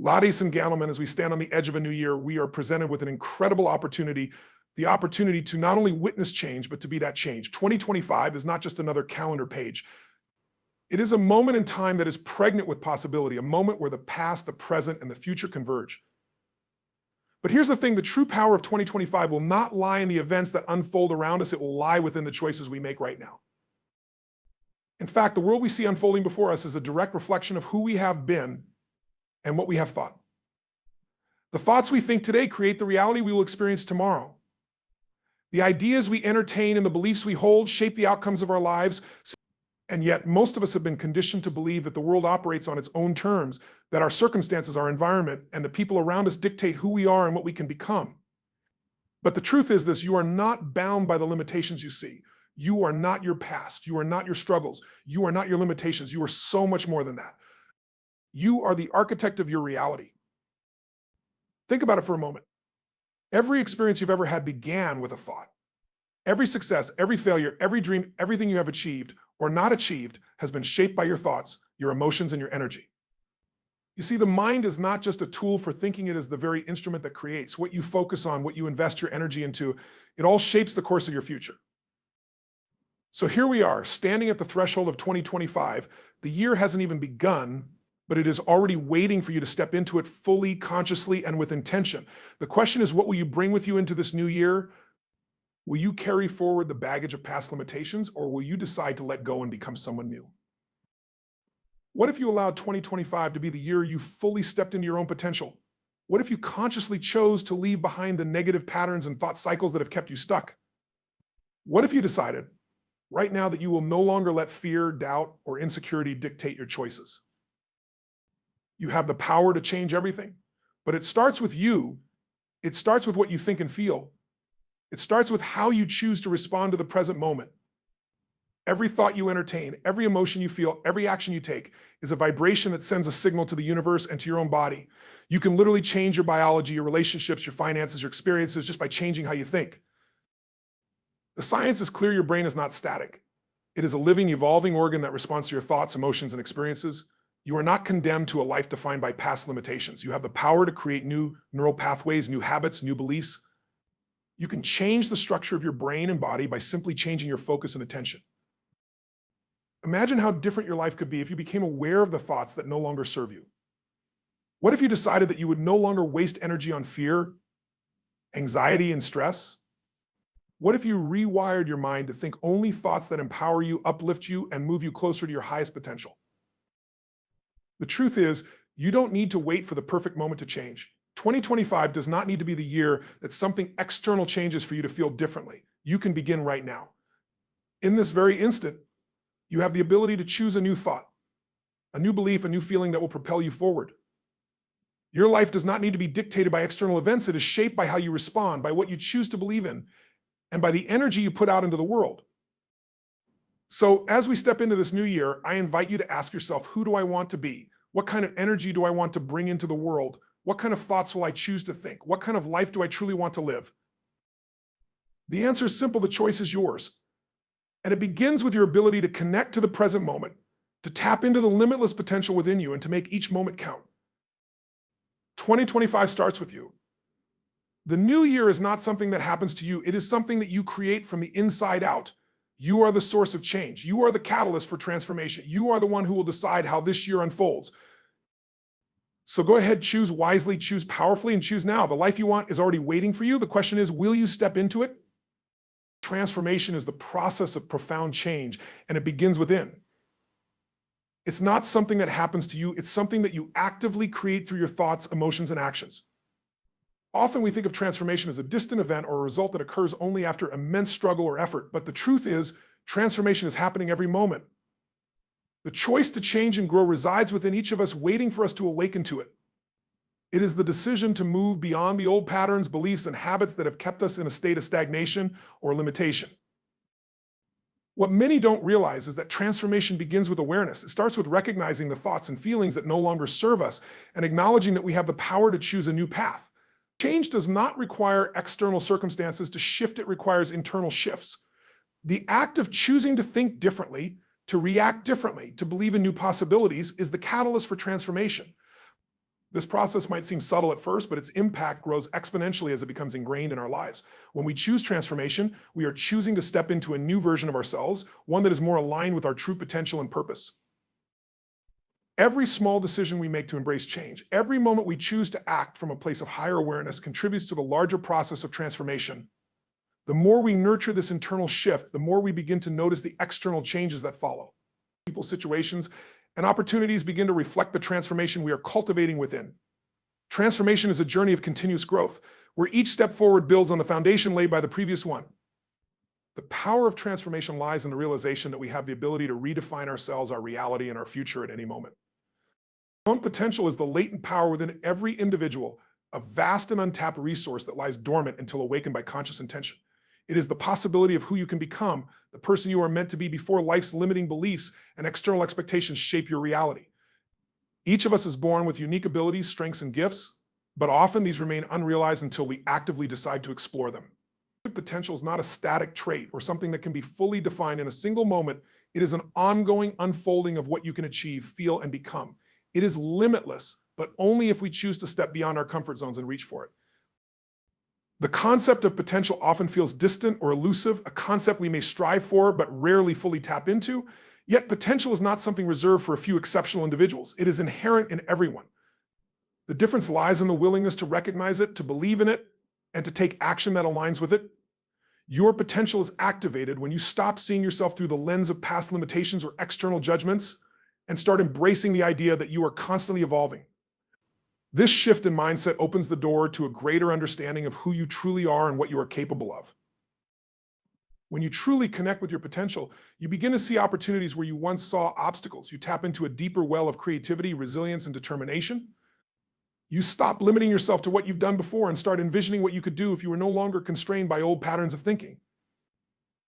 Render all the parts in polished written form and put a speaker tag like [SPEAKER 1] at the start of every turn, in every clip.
[SPEAKER 1] Ladies and gentlemen, as we stand on the edge of a new year, we are presented with an incredible opportunity, the opportunity to not only witness change, but to be that change. 2025 is not just another calendar page. It is a moment in time that is pregnant with possibility, a moment where the past, the present, and the future converge. But here's the thing, the true power of 2025 will not lie in the events that unfold around us, it will lie within the choices we make right now. In fact, the world we see unfolding before us is a direct reflection of who we have been and what we have thought. The thoughts we think today create the reality we will experience tomorrow. The ideas we entertain and the beliefs we hold shape the outcomes of our lives, and yet most of us have been conditioned to believe that the world operates on its own terms, that our circumstances, our environment, and the people around us dictate who we are and what we can become. But the truth is this, you are not bound by the limitations you see. You are not your past. You are not your struggles. You are not your limitations. You are so much more than that. You are the architect of your reality. Think about it for a moment. Every experience you've ever had began with a thought. Every success, every failure, every dream, everything you have achieved or not achieved has been shaped by your thoughts, your emotions, and your energy. You see, the mind is not just a tool for thinking, it is the very instrument that creates. What you focus on, what you invest your energy into, it all shapes the course of your future. So here we are, standing at the threshold of 2025. The year hasn't even begun, but it is already waiting for you to step into it fully, consciously, and with intention. The question is, what will you bring with you into this new year? Will you carry forward the baggage of past limitations, or will you decide to let go and become someone new? What if you allowed 2025 to be the year you fully stepped into your own potential? What if you consciously chose to leave behind the negative patterns and thought cycles that have kept you stuck? What if you decided right now that you will no longer let fear, doubt, or insecurity dictate your choices? You have the power to change everything, but it starts with you. It starts with what you think and feel. It starts with how you choose to respond to the present moment. Every thought you entertain, every emotion you feel, every action you take is a vibration that sends a signal to the universe and to your own body. You can literally change your biology, your relationships, your finances, your experiences just by changing how you think. The science is clear, your brain is not static. It is a living, evolving organ that responds to your thoughts, emotions, and experiences. You are not condemned to a life defined by past limitations. You have the power to create new neural pathways, new habits, new beliefs. You can change the structure of your brain and body by simply changing your focus and attention. Imagine how different your life could be if you became aware of the thoughts that no longer serve you. What if you decided that you would no longer waste energy on fear, anxiety, and stress? What if you rewired your mind to think only thoughts that empower you, uplift you, and move you closer to your highest potential? The truth is, you don't need to wait for the perfect moment to change. 2025 does not need to be the year that something external changes for you to feel differently. You can begin right now. In this very instant, you have the ability to choose a new thought, a new belief, a new feeling that will propel you forward. Your life does not need to be dictated by external events. It is shaped by how you respond, by what you choose to believe in, and by the energy you put out into the world. So as we step into this new year, I invite you to ask yourself, who do I want to be? What kind of energy do I want to bring into the world? What kind of thoughts will I choose to think? What kind of life do I truly want to live? The answer is simple, the choice is yours. And it begins with your ability to connect to the present moment, to tap into the limitless potential within you and to make each moment count. 2025 starts with you. The new year is not something that happens to you. It is something that you create from the inside out. You are the source of change. You are the catalyst for transformation. You are the one who will decide how this year unfolds. So go ahead, choose wisely, choose powerfully, and choose now. The life you want is already waiting for you. The question is, will you step into it? Transformation is the process of profound change, and it begins within. It's not something that happens to you. It's something that you actively create through your thoughts, emotions, and actions. Often we think of transformation as a distant event or a result that occurs only after immense struggle or effort, but the truth is, transformation is happening every moment. The choice to change and grow resides within each of us, waiting for us to awaken to it. It is the decision to move beyond the old patterns, beliefs, and habits that have kept us in a state of stagnation or limitation. What many don't realize is that transformation begins with awareness. It starts with recognizing the thoughts and feelings that no longer serve us and acknowledging that we have the power to choose a new path. Change does not require external circumstances to shift, it requires internal shifts. The act of choosing to think differently, to react differently, to believe in new possibilities is the catalyst for transformation. This process might seem subtle at first, but its impact grows exponentially as it becomes ingrained in our lives. When we choose transformation, we are choosing to step into a new version of ourselves, one that is more aligned with our true potential and purpose. Every small decision we make to embrace change, every moment we choose to act from a place of higher awareness contributes to the larger process of transformation. The more we nurture this internal shift, the more we begin to notice the external changes that follow. People's situations and opportunities begin to reflect the transformation we are cultivating within. Transformation is a journey of continuous growth, where each step forward builds on the foundation laid by the previous one. The power of transformation lies in the realization that we have the ability to redefine ourselves, our reality, and our future at any moment. Our own potential is the latent power within every individual, a vast and untapped resource that lies dormant until awakened by conscious intention. It is the possibility of who you can become, the person you are meant to be before life's limiting beliefs and external expectations shape your reality. Each of us is born with unique abilities, strengths, and gifts, but often these remain unrealized until we actively decide to explore them. Potential is not a static trait or something that can be fully defined in a single moment. It is an ongoing unfolding of what you can achieve, feel, and become. It is limitless, but only if we choose to step beyond our comfort zones and reach for it. The concept of potential often feels distant or elusive, a concept we may strive for but rarely fully tap into. Yet potential is not something reserved for a few exceptional individuals. It is inherent in everyone. The difference lies in the willingness to recognize it, to believe in it, and to take action that aligns with it. Your potential is activated when you stop seeing yourself through the lens of past limitations or external judgments and start embracing the idea that you are constantly evolving. This shift in mindset opens the door to a greater understanding of who you truly are and what you are capable of. When you truly connect with your potential, you begin to see opportunities where you once saw obstacles. You tap into a deeper well of creativity, resilience, and determination. You stop limiting yourself to what you've done before and start envisioning what you could do if you were no longer constrained by old patterns of thinking.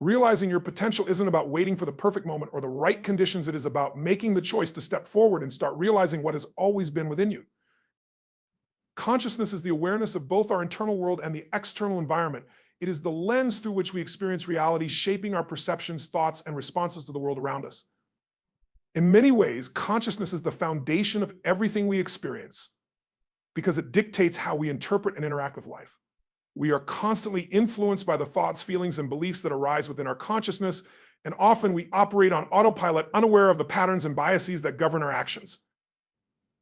[SPEAKER 1] Realizing your potential isn't about waiting for the perfect moment or the right conditions. It is about making the choice to step forward and start realizing what has always been within you. Consciousness is the awareness of both our internal world and the external environment. It is the lens through which we experience reality, shaping our perceptions, thoughts, and responses to the world around us. In many ways, consciousness is the foundation of everything we experience because it dictates how we interpret and interact with life. We are constantly influenced by the thoughts, feelings, and beliefs that arise within our consciousness, and often we operate on autopilot, unaware of the patterns and biases that govern our actions.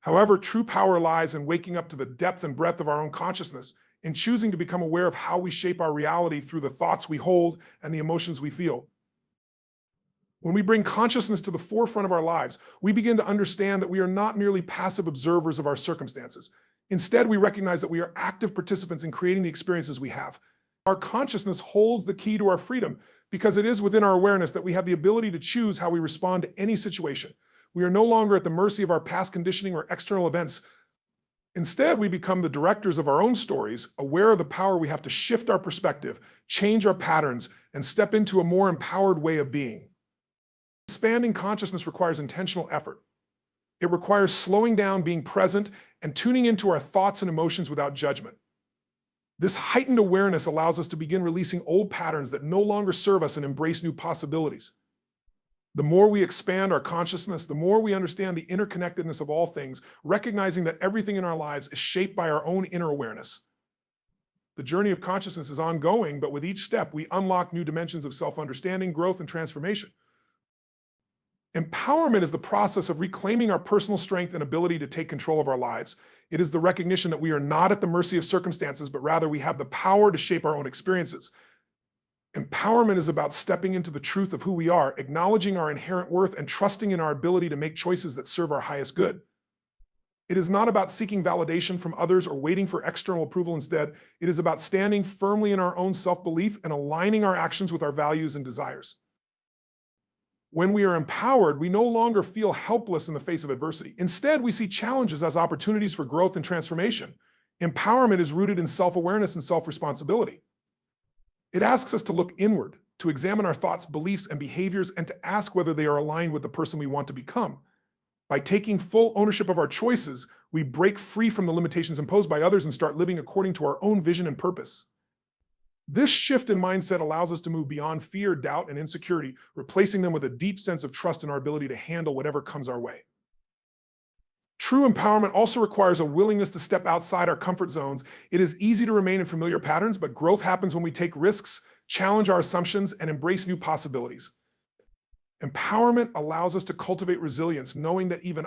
[SPEAKER 1] However, true power lies in waking up to the depth and breadth of our own consciousness, in choosing to become aware of how we shape our reality through the thoughts we hold and the emotions we feel. When we bring consciousness to the forefront of our lives, we begin to understand that we are not merely passive observers of our circumstances. Instead, we recognize that we are active participants in creating the experiences we have. Our consciousness holds the key to our freedom because it is within our awareness that we have the ability to choose how we respond to any situation. We are no longer at the mercy of our past conditioning or external events. Instead, we become the directors of our own stories, aware of the power we have to shift our perspective, change our patterns, and step into a more empowered way of being. Expanding consciousness requires intentional effort. It requires slowing down, being present, and tuning into our thoughts and emotions without judgment. This heightened awareness allows us to begin releasing old patterns that no longer serve us and embrace new possibilities. The more we expand our consciousness, the more we understand the interconnectedness of all things, recognizing that everything in our lives is shaped by our own inner awareness. The journey of consciousness is ongoing, but with each step, we unlock new dimensions of self-understanding, growth, and transformation. Empowerment is the process of reclaiming our personal strength and ability to take control of our lives. It is the recognition that we are not at the mercy of circumstances, but rather we have the power to shape our own experiences. Empowerment is about stepping into the truth of who we are, acknowledging our inherent worth, and trusting in our ability to make choices that serve our highest good. It is not about seeking validation from others or waiting for external approval. Instead, it is about standing firmly in our own self-belief and aligning our actions with our values and desires. When we are empowered, we no longer feel helpless in the face of adversity. Instead, we see challenges as opportunities for growth and transformation. Empowerment is rooted in self-awareness and self-responsibility. It asks us to look inward, to examine our thoughts, beliefs, and behaviors, and to ask whether they are aligned with the person we want to become. By taking full ownership of our choices, we break free from the limitations imposed by others and start living according to our own vision and purpose. This shift in mindset allows us to move beyond fear, doubt, and insecurity, replacing them with a deep sense of trust in our ability to handle whatever comes our way. True empowerment also requires a willingness to step outside our comfort zones. It is easy to remain in familiar patterns, but growth happens when we take risks, challenge our assumptions, and embrace new possibilities. Empowerment allows us to cultivate resilience, knowing that even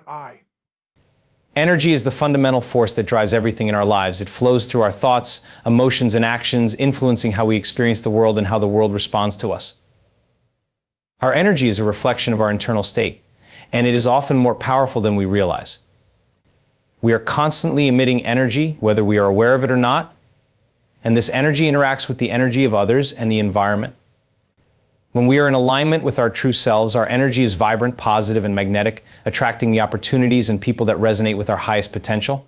[SPEAKER 2] Energy is the fundamental force that drives everything in our lives. It flows through our thoughts, emotions, and actions, influencing how we experience the world and how the world responds to us. Our energy is a reflection of our internal state, and it is often more powerful than we realize. We are constantly emitting energy, whether we are aware of it or not, and this energy interacts with the energy of others and the environment. When we are in alignment with our true selves, our energy is vibrant, positive, and magnetic, attracting the opportunities and people that resonate with our highest potential.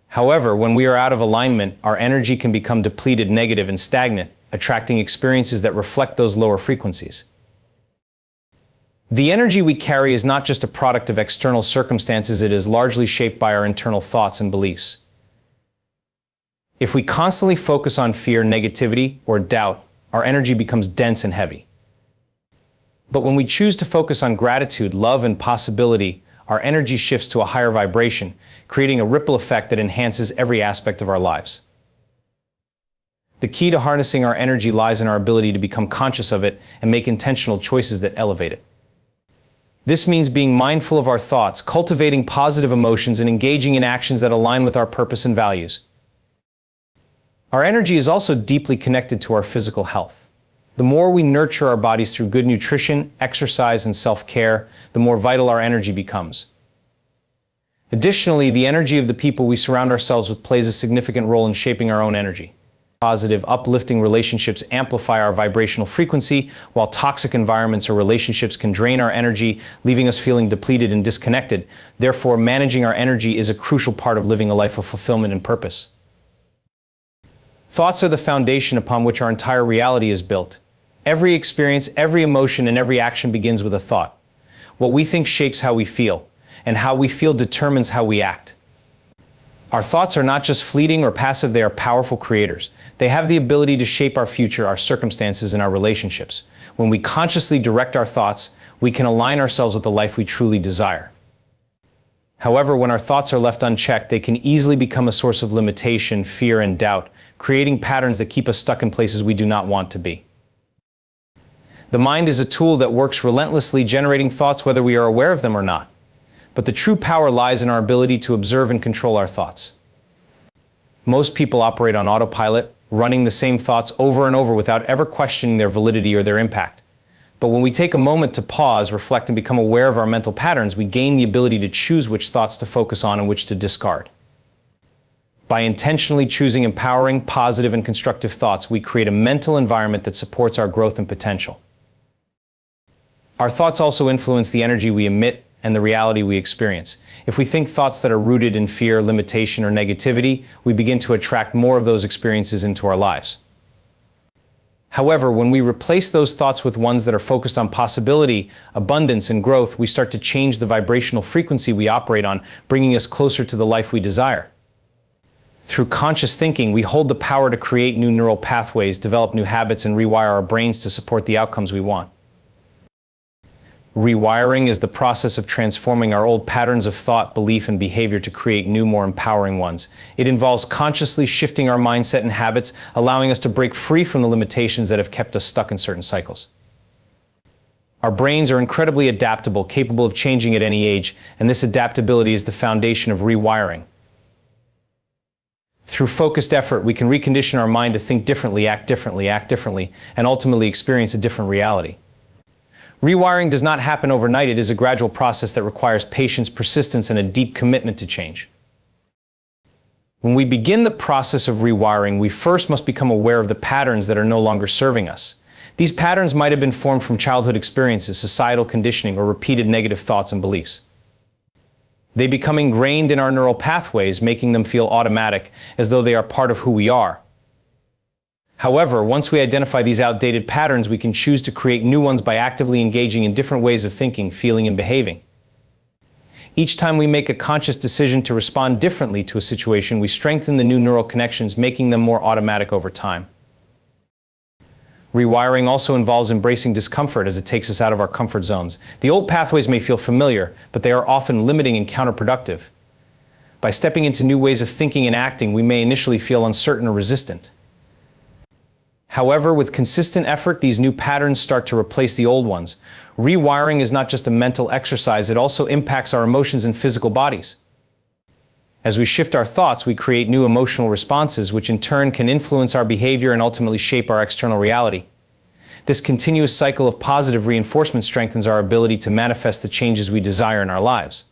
[SPEAKER 2] However, when we are out of alignment, our energy can become depleted, negative, and stagnant, attracting experiences that reflect those lower frequencies. The energy we carry is not just a product of external circumstances, it is largely shaped by our internal thoughts and beliefs. If we constantly focus on fear, negativity, or doubt, our energy becomes dense and heavy. But when we choose to focus on gratitude, love, and possibility, our energy shifts to a higher vibration, creating a ripple effect that enhances every aspect of our lives. The key to harnessing our energy lies in our ability to become conscious of it and make intentional choices that elevate it. This means being mindful of our thoughts, cultivating positive emotions, and engaging in actions that align with our purpose and values. Our energy is also deeply connected to our physical health. The more we nurture our bodies through good nutrition, exercise, and self-care, the more vital our energy becomes. Additionally, the energy of the people we surround ourselves with plays a significant role in shaping our own energy. Positive, uplifting relationships amplify our vibrational frequency, while toxic environments or relationships can drain our energy, leaving us feeling depleted and disconnected. Therefore, managing our energy is a crucial part of living a life of fulfillment and purpose. Thoughts are the foundation upon which our entire reality is built. Every experience, every emotion, and every action begins with a thought. What we think shapes how we feel, and how we feel determines how we act. Our thoughts are not just fleeting or passive, they are powerful creators. They have the ability to shape our future, our circumstances, and our relationships. When we consciously direct our thoughts, we can align ourselves with the life we truly desire. However, when our thoughts are left unchecked, they can easily become a source of limitation, fear, and doubt, creating patterns that keep us stuck in places we do not want to be. The mind is a tool that works relentlessly, generating thoughts whether we are aware of them or not. But the true power lies in our ability to observe and control our thoughts. Most people operate on autopilot, running the same thoughts over and over without ever questioning their validity or their impact. But when we take a moment to pause, reflect, and become aware of our mental patterns, we gain the ability to choose which thoughts to focus on and which to discard. By intentionally choosing empowering, positive, and constructive thoughts, we create a mental environment that supports our growth and potential. Our thoughts also influence the energy we emit and the reality we experience. If we think thoughts that are rooted in fear, limitation, or negativity, we begin to attract more of those experiences into our lives. However, when we replace those thoughts with ones that are focused on possibility, abundance, and growth, we start to change the vibrational frequency we operate on, bringing us closer to the life we desire. Through conscious thinking, we hold the power to create new neural pathways, develop new habits, and rewire our brains to support the outcomes we want. Rewiring is the process of transforming our old patterns of thought, belief, and behavior to create new, more empowering ones. It involves consciously shifting our mindset and habits, allowing us to break free from the limitations that have kept us stuck in certain cycles. Our brains are incredibly adaptable, capable of changing at any age, and this adaptability is the foundation of rewiring. Through focused effort, we can recondition our mind to think differently, act differently, and ultimately experience a different reality. Rewiring does not happen overnight. It is a gradual process that requires patience, persistence, and a deep commitment to change. When we begin the process of rewiring, we first must become aware of the patterns that are no longer serving us. These patterns might have been formed from childhood experiences, societal conditioning, or repeated negative thoughts and beliefs. They become ingrained in our neural pathways, making them feel automatic, as though they are part of who we are. However, once we identify these outdated patterns, we can choose to create new ones by actively engaging in different ways of thinking, feeling, and behaving. Each time we make a conscious decision to respond differently to a situation, we strengthen the new neural connections, making them more automatic over time. Rewiring also involves embracing discomfort as it takes us out of our comfort zones. The old pathways may feel familiar, but they are often limiting and counterproductive. By stepping into new ways of thinking and acting, we may initially feel uncertain or resistant. However, with consistent effort, these new patterns start to replace the old ones. Rewiring is not just a mental exercise, it also impacts our emotions and physical bodies. As we shift our thoughts, we create new emotional responses, which in turn can influence our behavior and ultimately shape our external reality. This continuous cycle of positive reinforcement strengthens our ability to manifest the changes we desire in our lives.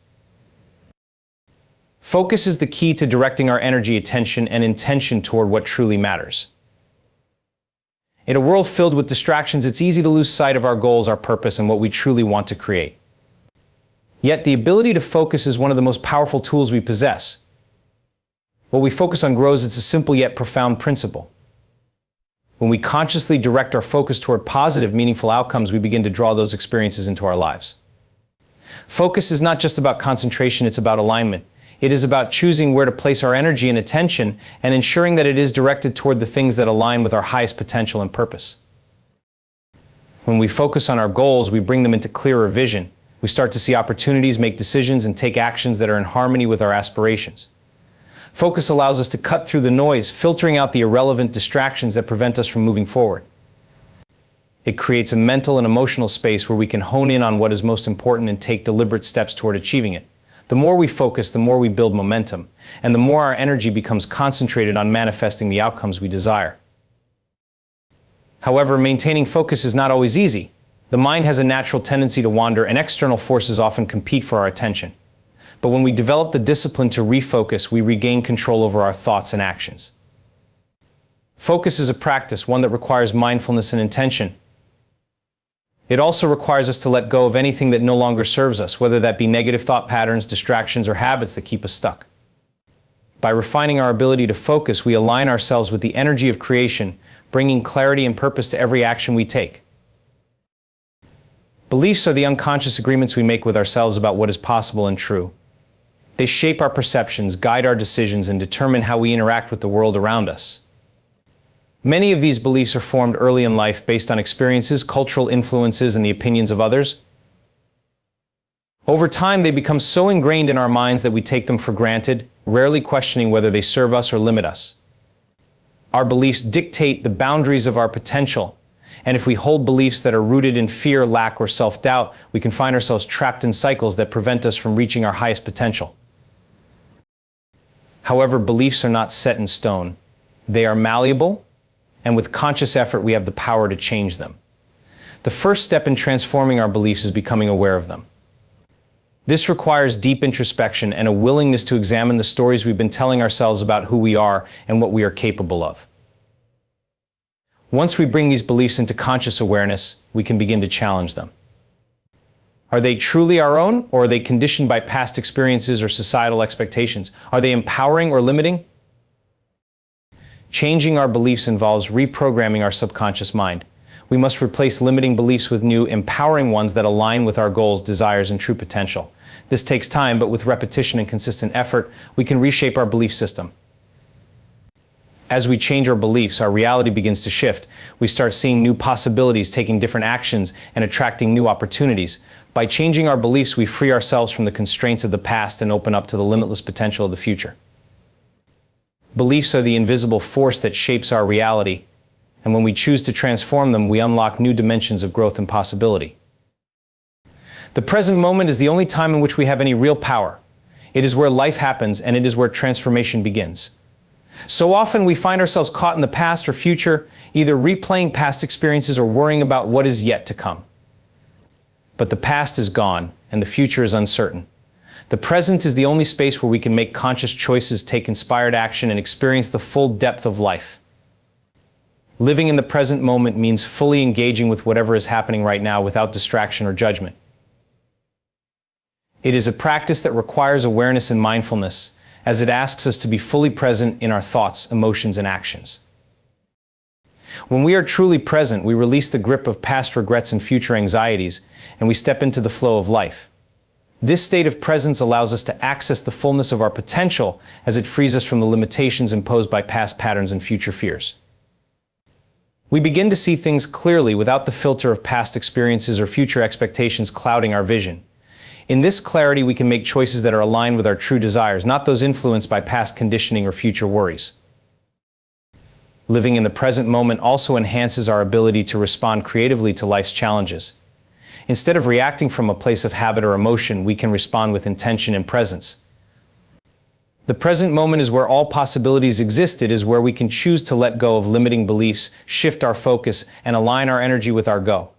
[SPEAKER 2] Focus is the key to directing our energy, attention, and intention toward what truly matters. In a world filled with distractions, it's easy to lose sight of our goals, our purpose, and what we truly want to create. Yet the ability to focus is one of the most powerful tools we possess. What we focus on grows. It's a simple yet profound principle. When we consciously direct our focus toward positive, meaningful outcomes, we begin to draw those experiences into our lives. Focus is not just about concentration, it's about alignment. It is about choosing where to place our energy and attention and ensuring that it is directed toward the things that align with our highest potential and purpose. When we focus on our goals, we bring them into clearer vision. We start to see opportunities, make decisions, and take actions that are in harmony with our aspirations. Focus allows us to cut through the noise, filtering out the irrelevant distractions that prevent us from moving forward. It creates a mental and emotional space where we can hone in on what is most important and take deliberate steps toward achieving it. The more we focus, the more we build momentum, and the more our energy becomes concentrated on manifesting the outcomes we desire. However, maintaining focus is not always easy. The mind has a natural tendency to wander, and external forces often compete for our attention. But when we develop the discipline to refocus, we regain control over our thoughts and actions. Focus is a practice, one that requires mindfulness and intention. It also requires us to let go of anything that no longer serves us, whether that be negative thought patterns, distractions, or habits that keep us stuck. By refining our ability to focus, we align ourselves with the energy of creation, bringing clarity and purpose to every action we take. Beliefs are the unconscious agreements we make with ourselves about what is possible and true. They shape our perceptions, guide our decisions, and determine how we interact with the world around us. Many of these beliefs are formed early in life based on experiences, cultural influences, and the opinions of others. Over time, they become so ingrained in our minds that we take them for granted, rarely questioning whether they serve us or limit us. Our beliefs dictate the boundaries of our potential, and if we hold beliefs that are rooted in fear, lack, or self-doubt, we can find ourselves trapped in cycles that prevent us from reaching our highest potential. However, beliefs are not set in stone. They are malleable, and with conscious effort, we have the power to change them. The first step in transforming our beliefs is becoming aware of them. This requires deep introspection and a willingness to examine the stories we've been telling ourselves about who we are and what we are capable of. Once we bring these beliefs into conscious awareness, we can begin to challenge them. Are they truly our own, or are they conditioned by past experiences or societal expectations? Are they empowering or limiting? Changing our beliefs involves reprogramming our subconscious mind. We must replace limiting beliefs with new, empowering ones that align with our goals, desires, and true potential. This takes time, but with repetition and consistent effort, we can reshape our belief system. As we change our beliefs, our reality begins to shift. We start seeing new possibilities, taking different actions, and attracting new opportunities. By changing our beliefs, we free ourselves from the constraints of the past and open up to the limitless potential of the future. Beliefs are the invisible force that shapes our reality, and when we choose to transform them, we unlock new dimensions of growth and possibility. The present moment is the only time in which we have any real power. It is where life happens, and it is where transformation begins. So often we find ourselves caught in the past or future, either replaying past experiences or worrying about what is yet to come. But the past is gone, and the future is uncertain. The present is the only space where we can make conscious choices, take inspired action, and experience the full depth of life. Living in the present moment means fully engaging with whatever is happening right now without distraction or judgment. It is a practice that requires awareness and mindfulness, as it asks us to be fully present in our thoughts, emotions, and actions. When we are truly present, we release the grip of past regrets and future anxieties, and we step into the flow of life. This state of presence allows us to access the fullness of our potential, as it frees us from the limitations imposed by past patterns and future fears. We begin to see things clearly without the filter of past experiences or future expectations clouding our vision. In this clarity, we can make choices that are aligned with our true desires, not those influenced by past conditioning or future worries. Living in the present moment also enhances our ability to respond creatively to life's challenges. Instead of reacting from a place of habit or emotion, we can respond with intention and presence. The present moment is where all possibilities exist. It is where we can choose to let go of limiting beliefs, shift our focus, and align our energy with our go.